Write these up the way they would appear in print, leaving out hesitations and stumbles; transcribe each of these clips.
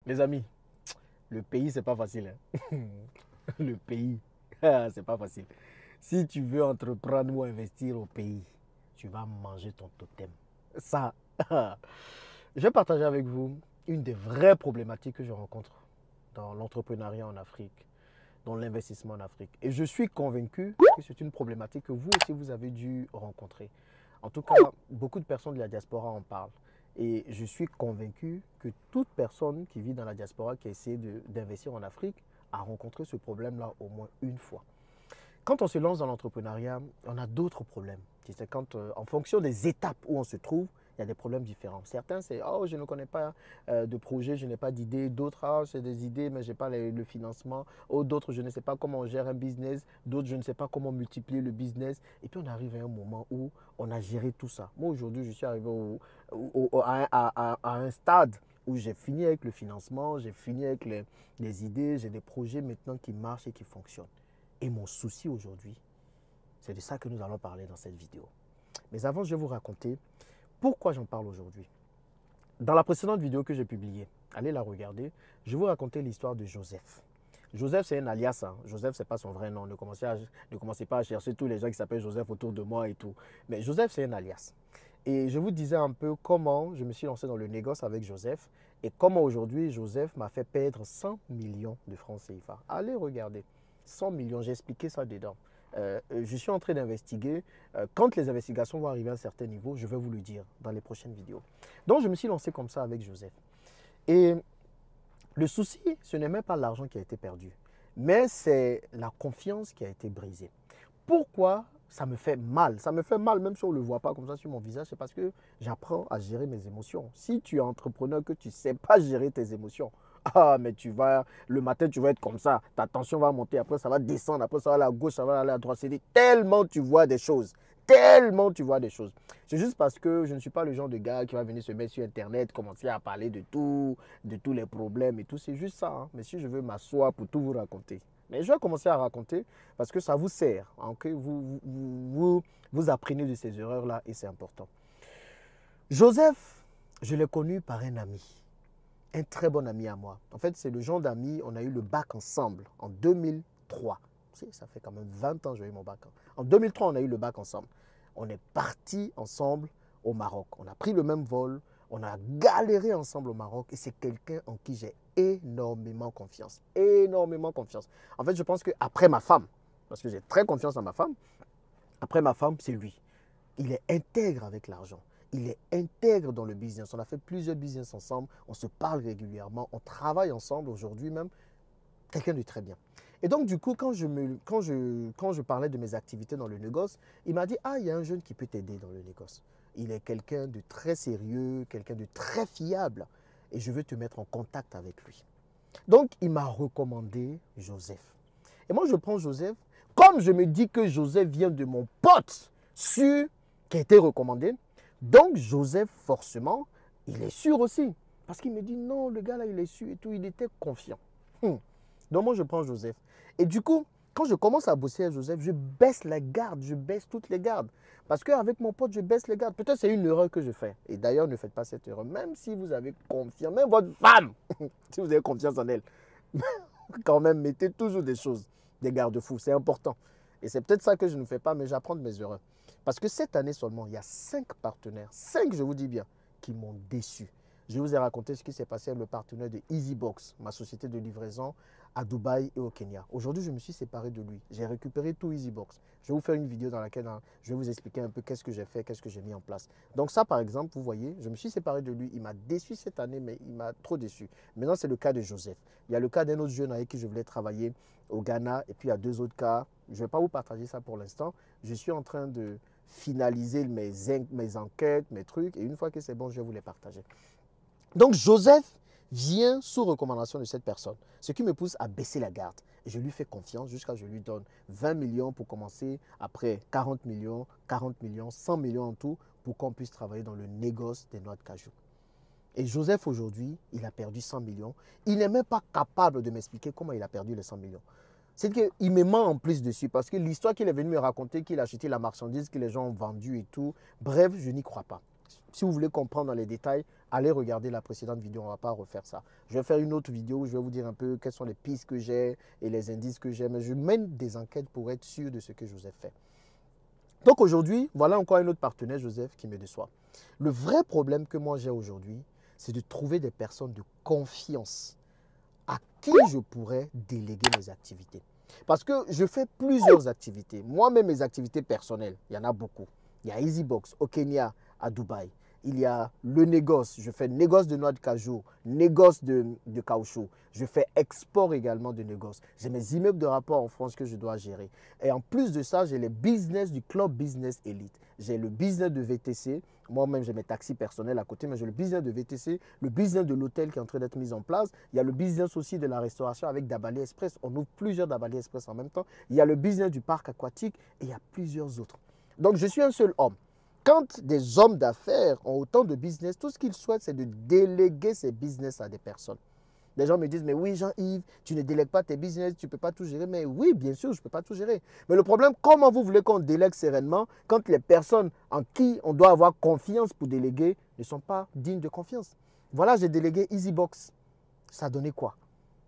Les amis, le pays, c'est pas facile, hein. Le pays, c'est pas facile. Si tu veux entreprendre ou investir au pays, tu vas manger ton totem. Ça, je vais partager avec vous une des vraies problématiques que je rencontre dans l'entrepreneuriat en Afrique, dans l'investissement en Afrique. Et je suis convaincu que c'est une problématique que vous aussi vous avez dû rencontrer. En tout cas, beaucoup de personnes de la diaspora en parlent. Et je suis convaincu que toute personne qui vit dans la diaspora, qui a essayé d'investir en Afrique, a rencontré ce problème-là au moins une fois. Quand on se lance dans l'entrepreneuriat, on a d'autres problèmes. C'est quand, en fonction des étapes où on se trouve, il y a des problèmes différents. Certains, c'est oh, je ne connais pas de projet, je n'ai pas d'idée. D'autres, ah, j'ai des idées, mais je n'ai pas le financement. Ou d'autres, je ne sais pas comment on gère un business. D'autres, je ne sais pas comment multiplier le business. Et puis, on arrive à un moment où on a géré tout ça. Moi, aujourd'hui, je suis arrivé à un stade où j'ai fini avec le financement, j'ai fini avec les idées, j'ai des projets maintenant qui marchent et qui fonctionnent. Et mon souci aujourd'hui, c'est de ça que nous allons parler dans cette vidéo. Mais avant, je vais vous raconter pourquoi j'en parle aujourd'hui. Dans la précédente vidéo que j'ai publiée, allez la regarder, je vais vous raconter l'histoire de Joseph. Joseph, c'est un alias. Hein. Joseph, ce n'est pas son vrai nom. Ne commencez pas à chercher tous les gens qui s'appellent Joseph autour de moi et tout. Mais Joseph, c'est un alias. Et je vous disais un peu comment je me suis lancé dans le négoce avec Joseph et comment aujourd'hui Joseph m'a fait perdre 100 millions de francs CFA. Allez regarder. 100 millions, j'ai expliqué ça dedans. Je suis en train d'investiguer. Quand les investigations vont arriver à un certain niveau, je vais vous le dire dans les prochaines vidéos. Donc, je me suis lancé comme ça avec Joseph. Et le souci, ce n'est même pas l'argent qui a été perdu, mais c'est la confiance qui a été brisée. Pourquoi ça me fait mal? Ça me fait mal même si on ne le voit pas comme ça sur mon visage, c'est parce que j'apprends à gérer mes émotions. Si tu es entrepreneur, que tu ne sais pas gérer tes émotions, ah, mais le matin, tu vas être comme ça. Ta tension va monter, après ça va descendre, après ça va aller à gauche, ça va aller à droite. C'est tellement tu vois des choses. Tellement tu vois des choses. C'est juste parce que je ne suis pas le genre de gars qui va venir se mettre sur Internet, commencer à parler de tout, de tous les problèmes et tout. C'est juste ça. Hein. Mais si je veux m'asseoir pour tout vous raconter. Mais je vais commencer à raconter parce que ça vous sert. Hein, que vous apprenez de ces erreurs-là et c'est important. Joseph, je l'ai connu par un ami. Un très bon ami à moi. En fait, c'est le genre d'ami, on a eu le bac ensemble en 2003. Ça fait quand même 20 ans que j'ai eu mon bac. En 2003, on a eu le bac ensemble. On est partis ensemble au Maroc. On a pris le même vol, on a galéré ensemble au Maroc et c'est quelqu'un en qui j'ai énormément confiance. Énormément confiance. En fait, je pense qu'après ma femme, parce que j'ai très confiance en ma femme, après ma femme, c'est lui. Il est intègre avec l'argent. Il est intègre dans le business. On a fait plusieurs business ensemble. On se parle régulièrement. On travaille ensemble aujourd'hui même. Quelqu'un de très bien. Et donc, du coup, quand je parlais de mes activités dans le négoce, il m'a dit, ah, il y a un jeune qui peut t'aider dans le négoce. Il est quelqu'un de très sérieux, quelqu'un de très fiable. Et je veux te mettre en contact avec lui. Donc, il m'a recommandé Joseph. Et moi, je prends Joseph. Comme je me dis que Joseph vient de mon pote sûr qui a été recommandé, donc Joseph, forcément, il est sûr aussi. Parce qu'il me dit, non, le gars là, il est sûr et tout, il était confiant. Donc moi, je prends Joseph. Et du coup, quand je commence à bosser avec Joseph, je baisse les gardes, je baisse toutes les gardes. Parce qu'avec mon pote, je baisse les gardes. Peut-être c'est une erreur que je fais. Et d'ailleurs, ne faites pas cette erreur. Même si vous avez confiance, même votre femme, si vous avez confiance en elle, quand même, mettez toujours des choses, des garde-fous. C'est important. Et c'est peut-être ça que je ne fais pas, mais j'apprends de mes erreurs. Parce que cette année seulement, il y a 5 partenaires, 5 je vous dis bien, qui m'ont déçu. Je vous ai raconté ce qui s'est passé avec le partenaire de EasyBox, ma société de livraison à Dubaï et au Kenya. Aujourd'hui, je me suis séparé de lui. J'ai récupéré tout EasyBox. Je vais vous faire une vidéo dans laquelle je vais vous expliquer un peu qu'est-ce que j'ai fait, qu'est-ce que j'ai mis en place. Donc ça, par exemple, vous voyez, je me suis séparé de lui. Il m'a déçu cette année, mais il m'a trop déçu. Maintenant, c'est le cas de Joseph. Il y a le cas d'un autre jeune avec qui je voulais travailler au Ghana. Et puis, il y a 2 autres cas. Je ne vais pas vous partager ça pour l'instant. Je suis en train de finaliser mes enquêtes, mes trucs. Et une fois que c'est bon, je vais vous les partager. Donc, Joseph vient sous recommandation de cette personne, ce qui me pousse à baisser la garde. Et je lui fais confiance jusqu'à ce que je lui donne 20 millions pour commencer, après 40 millions, 40 millions, 100 millions en tout, pour qu'on puisse travailler dans le négoce des noix de cajou. Et Joseph, aujourd'hui, il a perdu 100 millions. Il n'est même pas capable de m'expliquer comment il a perdu les 100 millions. C'est qu'il me ment en plus dessus, parce que l'histoire qu'il est venu me raconter, qu'il a acheté la marchandise que les gens ont vendue et tout, bref, je n'y crois pas. si vous voulez comprendre dans les détails, allez regarder la précédente vidéo, on ne va pas refaire ça. Je vais faire une autre vidéo où je vais vous dire un peu quelles sont les pistes que j'ai et les indices que j'ai. Mais je mène des enquêtes pour être sûr de ce que Joseph fait. Donc aujourd'hui, voilà encore un autre partenaire, Joseph, qui me déçoit. Le vrai problème que moi j'ai aujourd'hui, c'est de trouver des personnes de confiance à qui je pourrais déléguer mes activités. Parce que je fais plusieurs activités. Moi-même, mes activités personnelles, il y en a beaucoup. Il y a EasyBox au Kenya, à Dubaï. Il y a le négoce. Je fais négoce de noix de cajou, négoce de caoutchouc. Je fais export également de négoce. J'ai mes immeubles de rapport en France que je dois gérer. Et en plus de ça, j'ai les business du Club Business Elite. J'ai le business de VTC. Moi-même, j'ai mes taxis personnels à côté, mais j'ai le business de VTC, le business de l'hôtel qui est en train d'être mis en place. Il y a le business aussi de la restauration avec Dabali Express. On ouvre plusieurs Dabali Express en même temps. Il y a le business du parc aquatique et il y a plusieurs autres. Donc, je suis un seul homme. Quand des hommes d'affaires ont autant de business, tout ce qu'ils souhaitent, c'est de déléguer ces business à des personnes. Les gens me disent, mais oui, Jean-Yves, tu ne délègues pas tes business, tu ne peux pas tout gérer. Mais oui, bien sûr, je ne peux pas tout gérer. Mais le problème, comment vous voulez qu'on délègue sereinement quand les personnes en qui on doit avoir confiance pour déléguer ne sont pas dignes de confiance? Voilà, j'ai délégué EasyBox. Ça a donné quoi?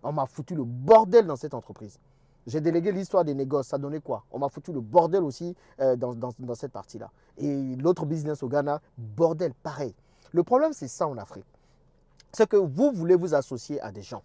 On m'a foutu le bordel dans cette entreprise. J'ai délégué l'histoire des négoces. Ça donnait quoi? On m'a foutu le bordel aussi dans cette partie-là. Et l'autre business au Ghana, bordel, pareil. Le problème, c'est ça en Afrique. C'est que vous voulez vous associer à des gens.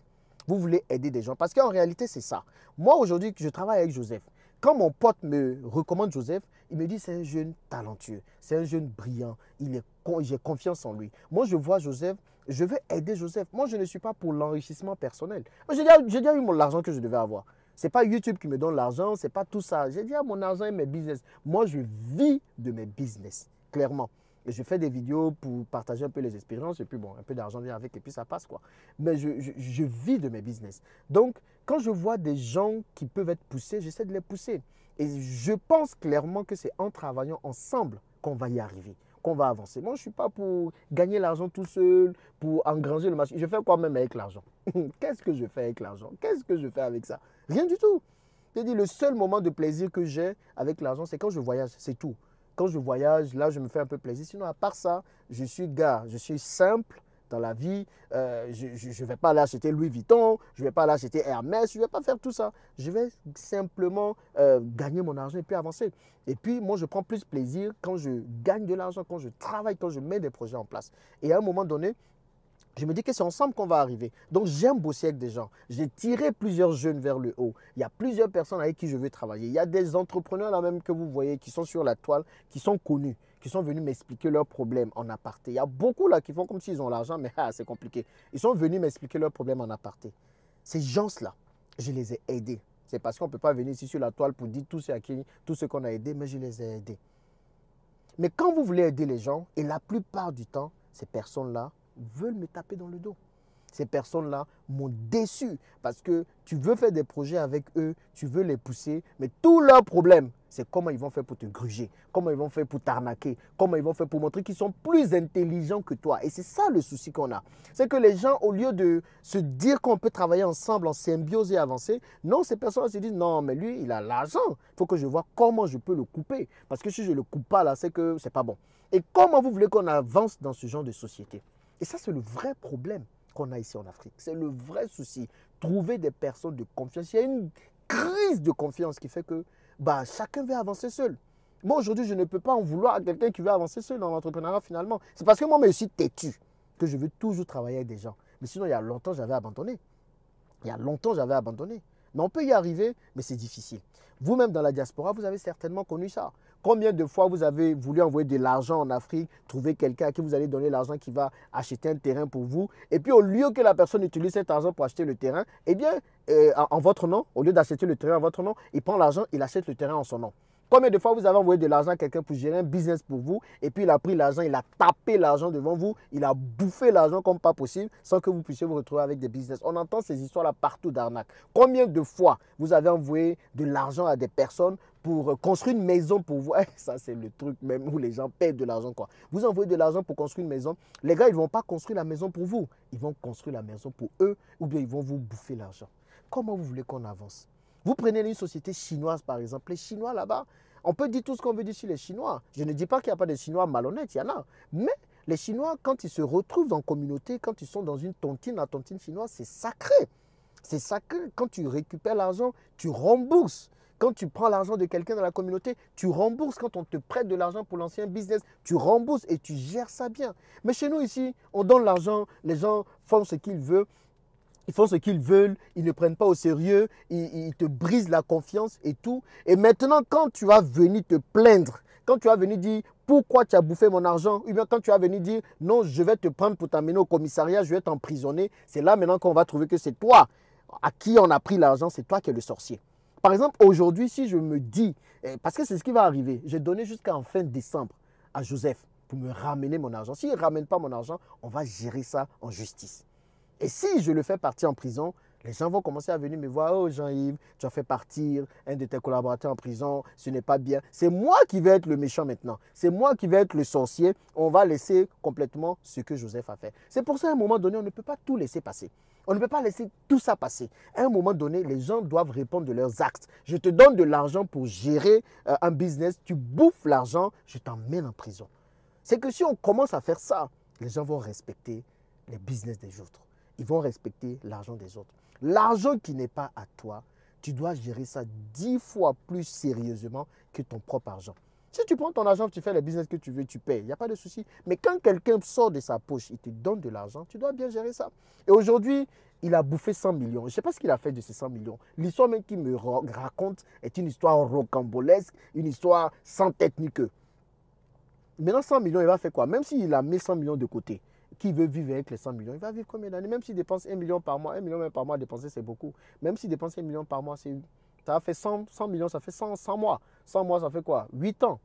Vous voulez aider des gens. Parce qu'en réalité, c'est ça. Moi, aujourd'hui, je travaille avec Joseph. Quand mon pote me recommande Joseph, il me dit c'est un jeune talentueux, c'est un jeune brillant, j'ai confiance en lui. Moi, je vois Joseph, je veux aider Joseph. Moi, je ne suis pas pour l'enrichissement personnel. J'ai déjà eu l'argent que je devais avoir. Ce n'est pas YouTube qui me donne l'argent, ce n'est pas tout ça. J'ai déjà mon argent et mes business. Moi, je vis de mes business, clairement. Et je fais des vidéos pour partager un peu les expériences et puis bon, un peu d'argent vient avec et puis ça passe quoi. Mais je vis de mes business. Donc, quand je vois des gens qui peuvent être poussés, j'essaie de les pousser. Et je pense clairement que c'est en travaillant ensemble qu'on va y arriver, qu'on va avancer. Moi, je ne suis pas pour gagner l'argent tout seul, pour engranger le marché. Je fais quoi même avec l'argent? Qu'est-ce que je fais avec l'argent? Qu'est-ce que je fais avec ça? Rien du tout. Je dis, le seul moment de plaisir que j'ai avec l'argent, c'est quand je voyage, c'est tout. Quand je voyage, là, je me fais un peu plaisir. Sinon, à part ça, je suis simple dans la vie. Je ne vais pas aller acheter Louis Vuitton, je ne vais pas aller acheter Hermès, je ne vais pas faire tout ça. Je vais simplement gagner mon argent et puis avancer. Et puis, moi, je prends plus plaisir quand je gagne de l'argent, quand je travaille, quand je mets des projets en place. Et à un moment donné, je me dis que c'est ensemble qu'on va arriver. Donc, j'aime bosser avec des gens. J'ai tiré plusieurs jeunes vers le haut. Il y a plusieurs personnes avec qui je veux travailler. Il y a des entrepreneurs là même que vous voyez qui sont sur la toile, qui sont connus, qui sont venus m'expliquer leurs problèmes en aparté. Il y a beaucoup là qui font comme s'ils ont l'argent, mais c'est compliqué. Ils sont venus m'expliquer leurs problèmes en aparté. Ces gens-là, je les ai aidés. C'est parce qu'on ne peut pas venir ici sur la toile pour dire tout ce qu'on a aidé, mais je les ai aidés. Mais quand vous voulez aider les gens, et la plupart du temps, ces personnes-là veulent me taper dans le dos. Ces personnes-là m'ont déçu parce que tu veux faire des projets avec eux, tu veux les pousser, mais tout leur problème, c'est comment ils vont faire pour te gruger, comment ils vont faire pour t'arnaquer, comment ils vont faire pour montrer qu'ils sont plus intelligents que toi. Et c'est ça le souci qu'on a. C'est que les gens, au lieu de se dire qu'on peut travailler ensemble en symbiose et avancer, non, ces personnes se disent non, mais lui, il a l'argent. Il faut que je vois comment je peux le couper. Parce que si je ne le coupe pas là, c'est que c'est pas bon. Et comment vous voulez qu'on avance dans ce genre de société? Et ça, c'est le vrai problème qu'on a ici en Afrique. C'est le vrai souci. Trouver des personnes de confiance. Il y a une crise de confiance qui fait que chacun veut avancer seul. Moi, aujourd'hui, je ne peux pas en vouloir à quelqu'un qui veut avancer seul dans l'entrepreneuriat finalement. C'est parce que moi, je suis têtu que je veux toujours travailler avec des gens. Mais sinon, il y a longtemps, j'avais abandonné. Il y a longtemps, j'avais abandonné. Mais on peut y arriver, mais c'est difficile. Vous-même, dans la diaspora, vous avez certainement connu ça. Combien de fois vous avez voulu envoyer de l'argent en Afrique, trouver quelqu'un à qui vous allez donner l'argent qui va acheter un terrain pour vous, et puis au lieu que la personne utilise cet argent pour acheter le terrain, eh bien, en votre nom, au lieu d'acheter le terrain en votre nom, il prend l'argent, il achète le terrain en son nom. Combien de fois vous avez envoyé de l'argent à quelqu'un pour gérer un business pour vous, et puis il a pris l'argent, il a tapé l'argent devant vous, il a bouffé l'argent comme pas possible, sans que vous puissiez vous retrouver avec des business. On entend ces histoires-là partout d'arnaque. Combien de fois vous avez envoyé de l'argent à des personnes pour construire une maison pour vous? Ça, c'est le truc même où les gens perdent de l'argent, quoi. Vous envoyez de l'argent pour construire une maison. Les gars, ils ne vont pas construire la maison pour vous. Ils vont construire la maison pour eux, ou bien ils vont vous bouffer l'argent. Comment vous voulez qu'on avance? Vous prenez une société chinoise, par exemple. Les Chinois, là-bas, on peut dire tout ce qu'on veut dire sur les Chinois. Je ne dis pas qu'il n'y a pas de Chinois malhonnêtes, il y en a. Mais Les Chinois, quand ils se retrouvent en communauté, quand ils sont dans une tontine, la tontine chinoise, c'est sacré. C'est sacré. Quand tu récupères l'argent, tu rembourses. Quand tu prends l'argent de quelqu'un dans la communauté, tu rembourses. Quand on te prête de l'argent pour l'ancien business, tu rembourses et tu gères ça bien. Mais chez nous ici, on donne l'argent, les gens font ce qu'ils veulent. Ils font ce qu'ils veulent, ils ne prennent pas au sérieux, ils te brisent la confiance et tout. Et maintenant, quand tu vas venir te plaindre, quand tu vas venir dire pourquoi tu as bouffé mon argent, ou bien quand tu vas venir dire non, je vais te prendre pour t'amener au commissariat, je vais t'emprisonner, c'est là maintenant qu'on va trouver que c'est toi à qui on a pris l'argent, c'est toi qui es le sorcier. Par exemple, aujourd'hui, si je me dis, parce que c'est ce qui va arriver, j'ai donné jusqu'en fin décembre à Joseph pour me ramener mon argent. S'il ne ramène pas mon argent, on va gérer ça en justice. Et si je le fais partir en prison, les gens vont commencer à venir me voir. Oh Jean-Yves, tu as fait partir un de tes collaborateurs en prison, ce n'est pas bien. C'est moi qui vais être le méchant maintenant. C'est moi qui vais être le sorcier. On va laisser complètement ce que Joseph a fait. C'est pour ça qu'à un moment donné, on ne peut pas tout laisser passer. On ne peut pas laisser tout ça passer. À un moment donné, les gens doivent répondre de leurs actes. Je te donne de l'argent pour gérer un business. Tu bouffes l'argent, je t'emmène en prison. C'est que si on commence à faire ça, les gens vont respecter les business des autres. Ils vont respecter l'argent des autres. L'argent qui n'est pas à toi, tu dois gérer ça 10 fois plus sérieusement que ton propre argent. Si tu prends ton argent, tu fais le business que tu veux, tu payes, il n'y a pas de souci. Mais quand quelqu'un sort de sa poche, il te donne de l'argent, tu dois bien gérer ça. Et aujourd'hui, il a bouffé 100 millions. Je ne sais pas ce qu'il a fait de ces 100 millions. L'histoire même qu'il me raconte est une histoire rocambolesque, une histoire sans tête ni queue. Maintenant, 100 millions, il va faire quoi? Même s'il a mis 100 millions de côté, qui veut vivre avec les 100 millions, il va vivre combien d'années? Même s'il dépense 1 million par mois, 1 million même par mois à dépenser, c'est beaucoup. Même s'il dépense 1 million par mois, ça a fait 100 millions, ça fait 100 mois. 100 mois, ça fait quoi? 8 ans.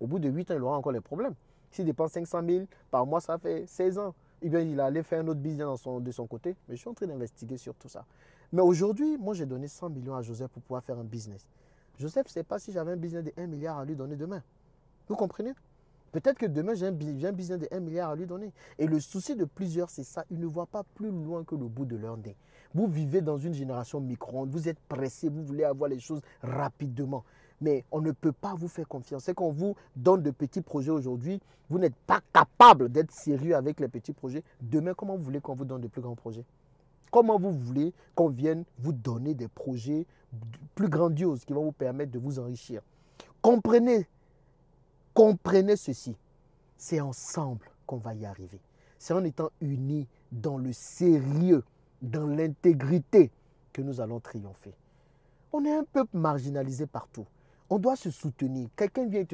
Au bout de 8 ans, il aura encore les problèmes. S'il dépense 500 000 par mois, ça fait 16 ans. Eh bien, il allait faire un autre business de son côté. Mais je suis en train d'investiguer sur tout ça. Mais aujourd'hui, moi, j'ai donné 100 millions à Joseph pour pouvoir faire un business. Joseph ne sait pas si j'avais un business de 1 milliard à lui donner demain. Vous comprenez? Peut-être que demain, j'ai un business de 1 milliard à lui donner. Et le souci de plusieurs, c'est ça. Ils ne voient pas plus loin que le bout de leur nez. Vous vivez dans une génération micro-ondes. Vous êtes pressé. Vous voulez avoir les choses rapidement. Mais on ne peut pas vous faire confiance. C'est qu'on vous donne de petits projets aujourd'hui. Vous n'êtes pas capable d'être sérieux avec les petits projets. Demain, comment vous voulez qu'on vous donne de plus grands projets? Comment vous voulez qu'on vienne vous donner des projets plus grandioses qui vont vous permettre de vous enrichir? Comprenez ceci. C'est ensemble qu'on va y arriver. C'est en étant unis dans le sérieux, dans l'intégrité que nous allons triompher. On est un peuple marginalisé partout. On doit se soutenir. Quelqu'un vient, il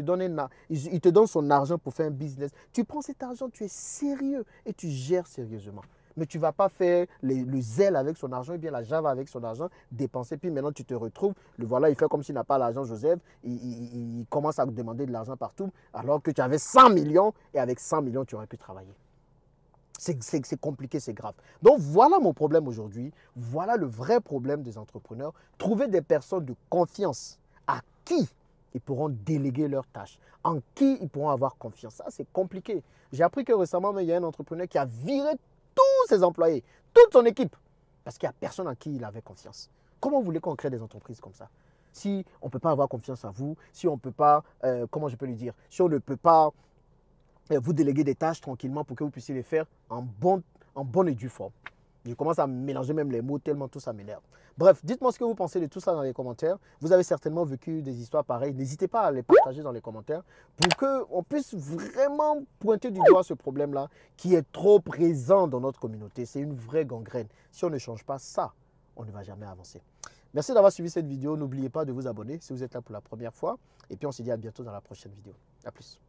te donne son argent pour faire un business. Tu prends cet argent, tu es sérieux et tu gères sérieusement. Mais tu ne vas pas faire le zèle avec son argent, et bien la java avec son argent, dépenser. Puis maintenant, tu te retrouves, le voilà, il fait comme s'il n'a pas l'argent, Joseph. Il commence à te demander de l'argent partout, alors que tu avais 100 millions et avec 100 millions, tu aurais pu travailler. C'est compliqué, c'est grave. Donc voilà mon problème aujourd'hui. Voilà le vrai problème des entrepreneurs. Trouver des personnes de confiance à qui ils pourront déléguer leurs tâches, en qui ils pourront avoir confiance. Ça, c'est compliqué. J'ai appris que récemment, il y a un entrepreneur qui a viré tous ses employés, toute son équipe, parce qu'il n'y a personne en qui il avait confiance. Comment vous voulez qu'on crée des entreprises comme ça? Si on ne peut pas avoir confiance en vous, si on ne peut pas, comment je peux lui dire, si on ne peut pas vous déléguer des tâches tranquillement pour que vous puissiez les faire en bonne et due forme. Je commence à mélanger même les mots tellement tout ça m'énerve. Bref, dites-moi ce que vous pensez de tout ça dans les commentaires. Vous avez certainement vécu des histoires pareilles. N'hésitez pas à les partager dans les commentaires pour qu'on puisse vraiment pointer du doigt ce problème-là qui est trop présent dans notre communauté. C'est une vraie gangrène. Si on ne change pas ça, on ne va jamais avancer. Merci d'avoir suivi cette vidéo. N'oubliez pas de vous abonner si vous êtes là pour la première fois. Et puis on se dit à bientôt dans la prochaine vidéo. À plus.